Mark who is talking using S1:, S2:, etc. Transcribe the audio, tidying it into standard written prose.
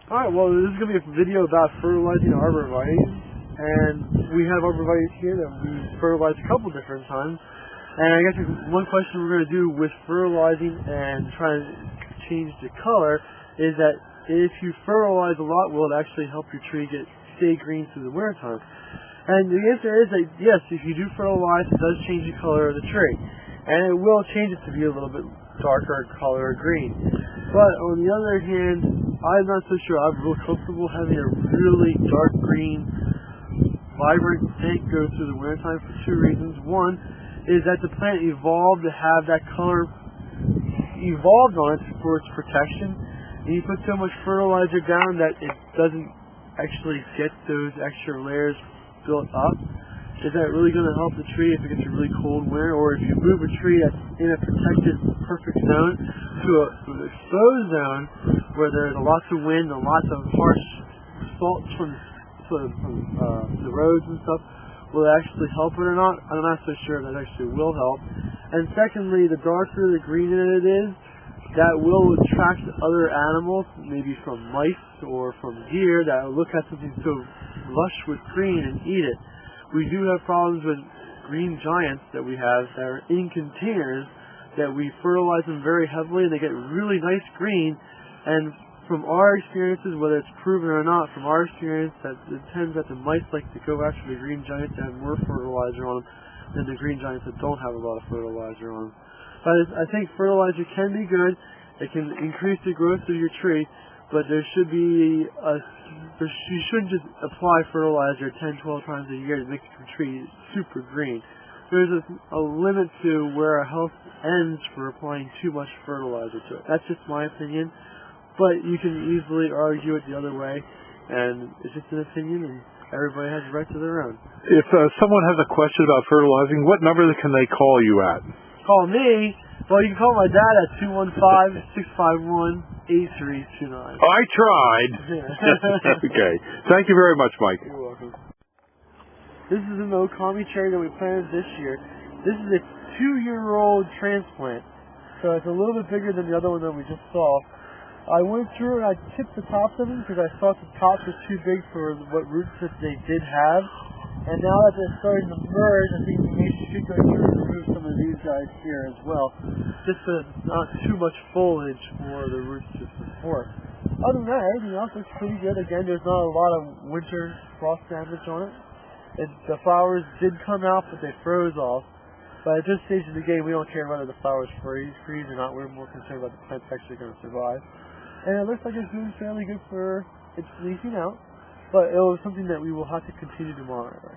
S1: Alright, well, this is going to be a video about fertilizing arborvitaes, and we have arborvitaes here that we fertilize a couple different times. And I guess one question we're going to do with fertilizing and trying to change the color is that if you fertilize a lot, will it actually help your tree stay green through the winter time? And the answer is that yes, if you do fertilize, it does change the color of the tree. And it will change it to be a little bit darker color green. But on the other hand, I'm not so sure I'm real comfortable having a really dark green, vibrant plant go through the wintertime for two reasons. One is that the plant evolved to have that color evolved on it for its protection. And you put so much fertilizer down that it doesn't actually get those extra layers built up. Is that really going to help the tree if it gets a really cold winter? Or if you move a tree that's in a protected, perfect zone to an exposed zone where there's lots of wind and lots of harsh salts from the roads and stuff, will it actually help it or not? I'm not so sure that actually will help. And secondly, the darker the green it is, that will attract other animals, maybe from mice or from deer, that will look at something so lush with green and eat it. We do have problems with green giants that we have that are in containers that we fertilize them very heavily and they get really nice green. And from our experiences, whether it's proven or not, from our experience, that it tends that the mice like to go after the green giants that have more fertilizer on them than the green giants that don't have a lot of fertilizer on them. But I think fertilizer can be good. It can increase the growth of your tree, but there should be you shouldn't just apply fertilizer 10, 12 times a year to make the tree super green. There's a limit to where a health ends for applying too much fertilizer to it. That's just my opinion, but you can easily argue it the other way, and it's just an opinion, and everybody has a right to their own.
S2: If someone has a question about fertilizing, what number can they call you at?
S1: Call me. Well, you can call my dad at 215-651-8329.
S2: I tried. Okay. Thank you very much, Mike.
S1: You're welcome. This is an okami cherry that we planted this year. This is a 2-year-old transplant, so it's a little bit bigger than the other one that we just saw. I went through and I tipped the tops of them because I thought the tops were too big for what roots that they did have. And now that they're starting to merge, I think we should go through and remove some of these guys here as well, just so not too much foliage for the roots to support. Other than that, everything else looks pretty good. Again, there's not a lot of winter frost damage on it. The flowers did come out, but they froze off. But at this stage of the game, we don't care whether the flowers freeze or not. We're more concerned about the plant's actually going to survive. And it looks like it's doing fairly good for its leafing out. But it was something that we will have to continue to monitor.